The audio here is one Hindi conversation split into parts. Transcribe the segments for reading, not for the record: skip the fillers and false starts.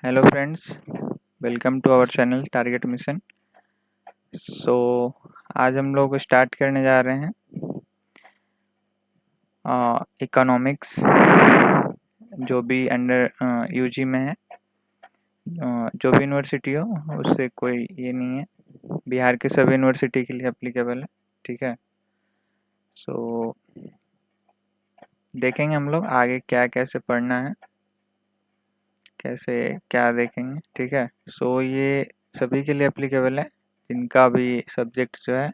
Hello friends, welcome to our channel Target Mission. So आज हम लोग स्टार्ट करने जा रहे हैं इकोनॉमिक्स, जो भी अंडर यूजी में है। जो भी यूनिवर्सिटी हो उससे कोई ये नहीं है, बिहार के सभी यूनिवर्सिटी के लिए एप्लीकेबल है। ठीक है। सो देखेंगे हम लोग आगे क्या कैसे पढ़ना है, कैसे क्या देखेंगे। ठीक है। सो ये सभी के लिए एप्लीकेबल है जिनका भी सब्जेक्ट जो है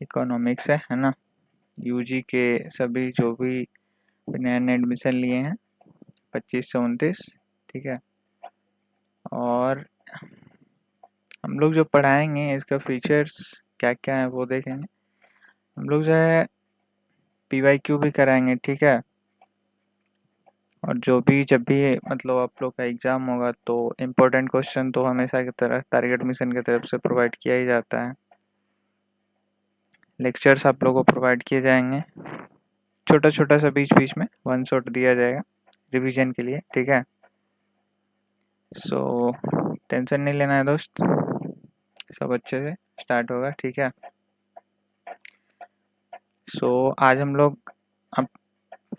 इकोनॉमिक्स है ना। यूजी के सभी जो भी नए एडमिशन लिए हैं 25 से 29। ठीक है। और हम लोग जो पढ़ाएंगे इसका फीचर्स क्या क्या है वो देखेंगे। हम लोग जो है PYQ भी कराएंगे। ठीक है। और जो भी जब भी मतलब आप लोग का एग्ज़ाम होगा तो इम्पोर्टेंट क्वेश्चन तो हमेशा की तरह टारगेट मिशन की तरफ से प्रोवाइड किया ही जाता है। लेक्चर्स आप लोगों को प्रोवाइड किए जाएंगे, छोटा छोटा सा बीच बीच में वन शॉट दिया जाएगा रिवीजन के लिए। ठीक है। सो टेंशन नहीं लेना है दोस्त, सब अच्छे से स्टार्ट होगा। ठीक है। सो आज हम लोग अब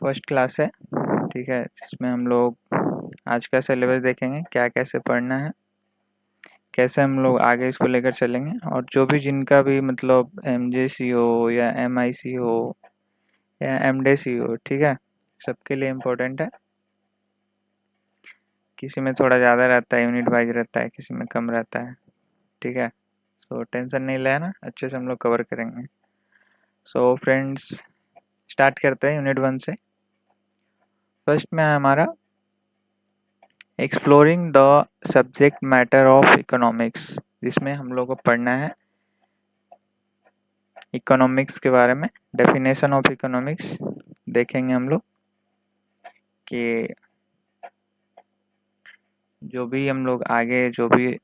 फर्स्ट क्लास है। ठीक है, जिसमें हम लोग आज का सिलेबस देखेंगे, क्या कैसे पढ़ना है, कैसे हम लोग आगे इसको लेकर चलेंगे। और जो भी जिनका भी मतलब MJC हो या MIC हो या MDC हो, ठीक है, सबके लिए इम्पोर्टेंट है। किसी में थोड़ा ज़्यादा रहता है, यूनिट वाइज रहता है, किसी में कम रहता है। ठीक है। सो टेंशन नहीं लेना, अच्छे से हम लोग कवर करेंगे। सो फ्रेंड्स स्टार्ट करते हैं यूनिट 1 से। फर्स्ट में है हमारा exploring the subject matter of economics, जिसमें हम लोग को पढ़ना है इकोनॉमिक्स के बारे में। डेफिनेशन ऑफ इकोनॉमिक्स देखेंगे हम लोग कि जो भी हम लोग आगे जो भी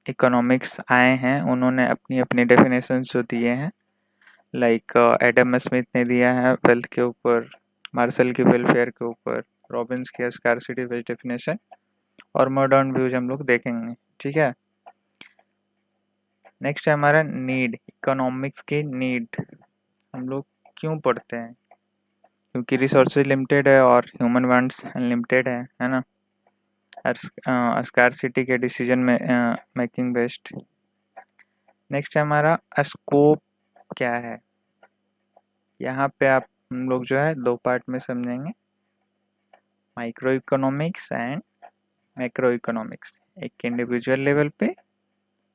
इकोनॉमिक्स आए हैं उन्होंने अपनी अपनी डेफिनेशन जो दिए हैं, लाइक एडम स्मिथ ने दिया है वेल्थ के ऊपर, मार्शल की वेलफेयर के ऊपर, रॉबिन्स की स्कार्सिटी बेस्ड डेफिनेशन और मॉडर्न व्यूज हम लोग देखेंगे। ठीक है। नेक्स्ट है हमारा नीड, इकोनॉमिक्स की नीड। हम लोग क्यों पढ़ते हैं? क्योंकि रिसोर्सेज लिमिटेड है और ह्यूमन वांट्स अनलिमिटेड है ना। स्कार्सिटी के डिसीजन में मेकिंग बेस्ड। नेक्स्ट है हमारा स्कोप क्या है। यहाँ पे आप हम लोग जो है दो पार्ट में समझेंगे, micro economics and macro economics, एक इंडिविजुअल लेवल पे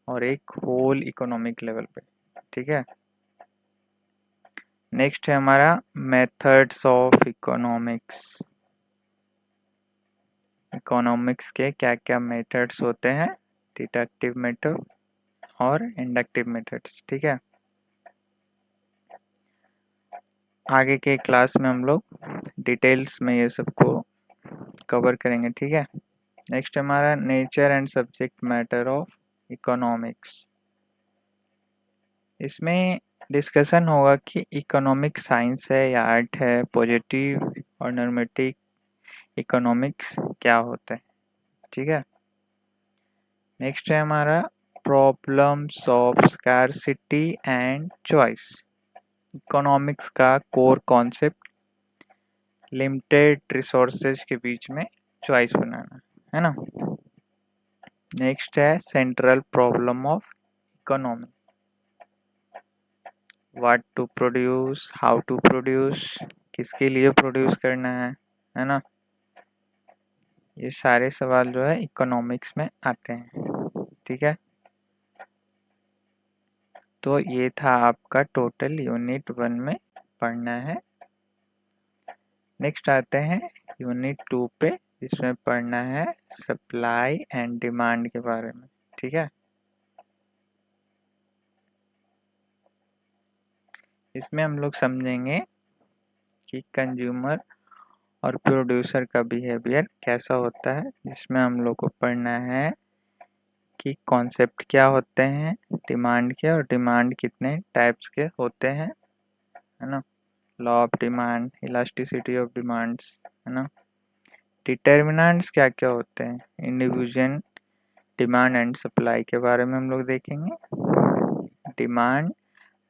और एक होल इकोनॉमिक लेवल पे। ठीक है। नेक्स्ट है हमारा मेथड्स ऑफ इकोनॉमिक्स। इकोनॉमिक्स के क्या क्या मेथड्स होते हैं, डिडक्टिव मेथड और इंडक्टिव मेथड्स। ठीक है। आगे के क्लास में हम लोग डिटेल्स में ये सबको कवर करेंगे। ठीक है। नेक्स्ट हमारा nature and subject matter of economics. इसमें डिस्कशन होगा कि इकोनॉमिक साइंस है या आर्ट है, पॉजिटिव और नॉर्मेटिव इकोनॉमिक्स क्या होता है। ठीक है। नेक्स्ट है हमारा problems of scarcity and choice. Economics का कोर कॉन्सेप्ट लिमिटेड रिसोर्सेज के बीच में चॉइस बनाना है ना। नेक्स्ट है central problem of economy, what to produce, how to produce, किसके लिए प्रोड्यूस करना है ना। ये सारे सवाल जो है इकोनॉमिक्स में आते हैं। ठीक है। तो ये था आपका टोटल यूनिट 1 में पढ़ना है। नेक्स्ट आते हैं यूनिट 2 पे, जिसमें पढ़ना है सप्लाई एंड डिमांड के बारे में। ठीक है। इसमें हम लोग समझेंगे कि कंज्यूमर और प्रोड्यूसर का बिहेवियर कैसा होता है, जिसमें हम लोग को पढ़ना है कि कॉन्सेप्ट क्या होते हैं डिमांड के और डिमांड कितने टाइप्स के होते हैं, है ना। Law of demand, elasticity of demands, है ना। डिटर्मिनेंट्स क्या क्या होते हैं, इंडिविजुअल डिमांड एंड सप्लाई के बारे में हम लोग देखेंगे। डिमांड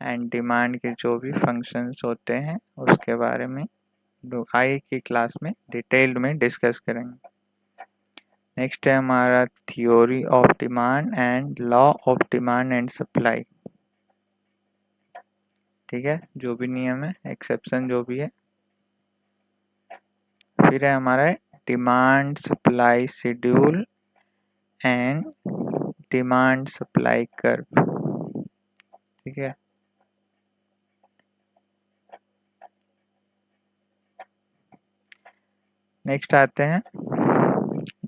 एंड डिमांड के जो भी फंक्शंस होते हैं उसके बारे में लोग आगे की क्लास में डिटेल्ड में डिस्कस करेंगे। नेक्स्ट है हमारा theory of demand and law of demand and supply. ठीक है, जो भी नियम है, एक्सेप्शन जो भी है। फिर है हमारा demand supply schedule and demand supply curve. ठीक है, नेक्स्ट आते हैं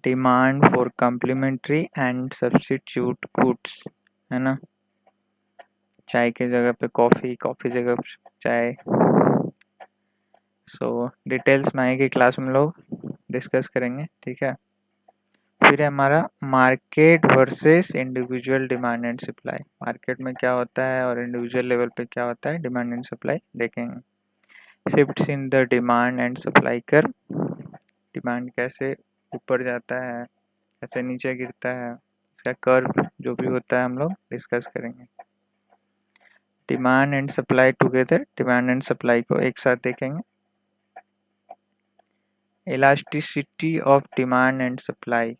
demand for complementary and substitute goods, है ना। चाय की जगह पे कॉफ़ी, कॉफ़ी जगह पे चाय। सो डिटेल्स में आएगी क्लास में लोग डिस्कस करेंगे। ठीक है, फिर है हमारा market versus individual demand and supply. Market में क्या होता है और इंडिविजुअल लेवल पे क्या होता है, डिमांड एंड सप्लाई देखेंगे। Shifts in the demand and supply curve, demand कैसे ऊपर जाता है, कैसे नीचे गिरता है, इसका कर्व जो भी होता है हम लोग डिस्कस करेंगे। Demand and supply together, demand and supply को एक साथ देखेंगे। Elasticity of demand and supply,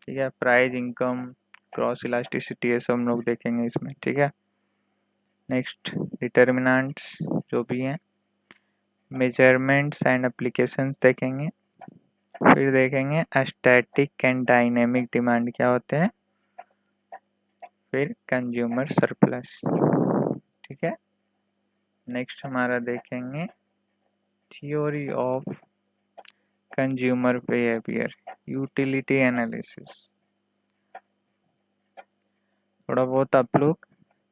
ठीक है, प्राइस, इनकम, क्रॉस इलास्टिसिटी, ये सब हम लोग देखेंगे इसमें। ठीक है, नेक्स्ट डिटर्मिनेंट्स जो भी हैं, मेजरमेंट्स एंड एप्लीकेशंस देखेंगे। फिर देखेंगे स्टैटिक एंड डायनेमिक डिमांड क्या होते हैं। फिर कंज्यूमर सरप्लस। ठीक है, नेक्स्ट हमारा देखेंगे theory of consumer behaviour, utility analysis. थोड़ा बहुत आप लोग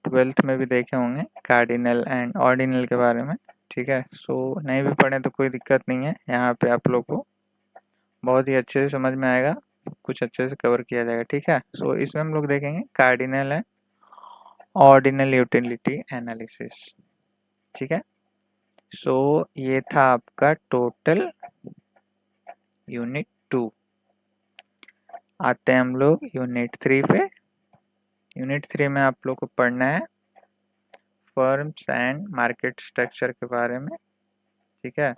12th में भी देखे होंगे कार्डिनल एंड ऑर्डिनल के बारे में। ठीक है, सो नहीं भी पढ़े तो कोई दिक्कत नहीं है, यहाँ पे आप लोग को बहुत ही अच्छे से समझ में आएगा, कुछ अच्छे से कवर किया जाएगा। ठीक है, सो इसमें हम लोग देखेंगे cardinal and ordinal utility analysis. ठीक है, सो ये था आपका टोटल यूनिट 2। आते हैं हम लोग यूनिट 3 पे। यूनिट 3 में आप लोग को पढ़ना है फर्म्स एंड मार्केट स्ट्रक्चर के बारे में। ठीक है,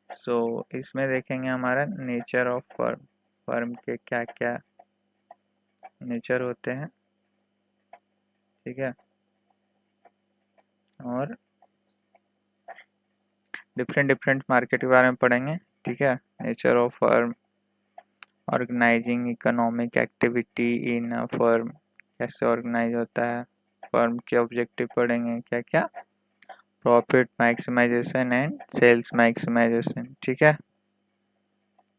सो इसमें देखेंगे हमारा नेचर ऑफ फर्म, फर्म के क्या क्या नेचर होते हैं। ठीक है, और डिफरेंट डिफरेंट मार्केट के बारे में पढ़ेंगे। ठीक है, nature of firm, organising economic activity in a firm, कैसे ऑर्गेनाइज होता है, फर्म के ऑब्जेक्टिव पढ़ेंगे क्या क्या, profit maximisation and sales maximisation. ठीक है,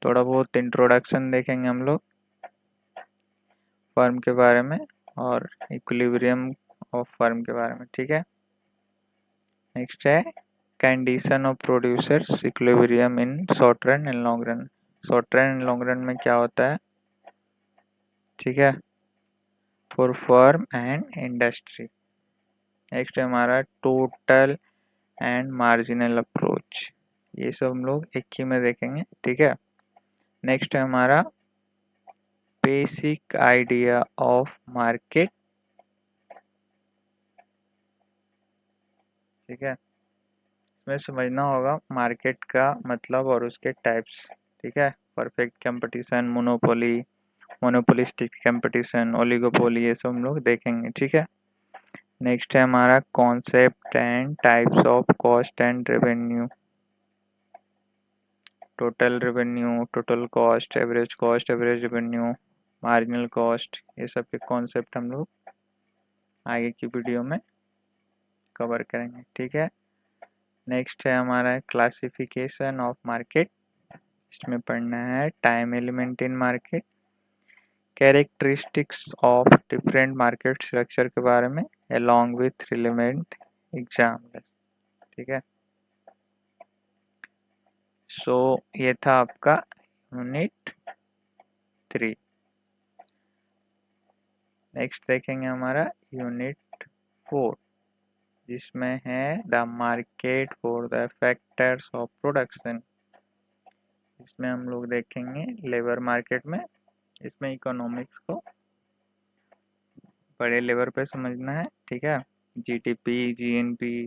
थोड़ा बहुत इंट्रोडक्शन देखेंगे हम लोग फर्म के बारे में और इक्विलिब्रियम ऑफ फर्म के बारे में। ठीक है, नेक्स्ट है condition of producers equilibrium in short run and long run. Short run and long run में क्या होता है। ठीक है, for firm and industry. Next है हमारा टोटल एंड मार्जिनल अप्रोच, ये सब हम लोग एक ही में देखेंगे। ठीक है, नेक्स्ट है हमारा बेसिक आइडिया ऑफ मार्केट। ठीक है, इसमें समझना होगा मार्केट का मतलब और उसके टाइप्स। ठीक है, perfect competition, monopoly, monopolistic competition, oligopoly, ये सब हम लोग देखेंगे। ठीक है, नेक्स्ट है हमारा concept and types of cost and revenue, total revenue, total cost, average revenue, marginal cost, ये सब के कॉन्सेप्ट हम लोग आगे की वीडियो में कवर करेंगे। ठीक है, नेक्स्ट है हमारा क्लासिफिकेशन ऑफ मार्केट, इसमें पढ़ना है time element in market, characteristics of different market structure के बारे में अलॉन्ग विथ रिलेवेंट एग्जाम्पल। ठीक है, सो ये था आपका यूनिट 3। नेक्स्ट देखेंगे हमारा यूनिट 4। जिसमें है the market for the factors of production. इसमें हम लोग देखेंगे लेबर मार्केट में। इसमें इकोनॉमिक्स को बड़े लेवल पे समझना है, ठीक है। GDP, GNP,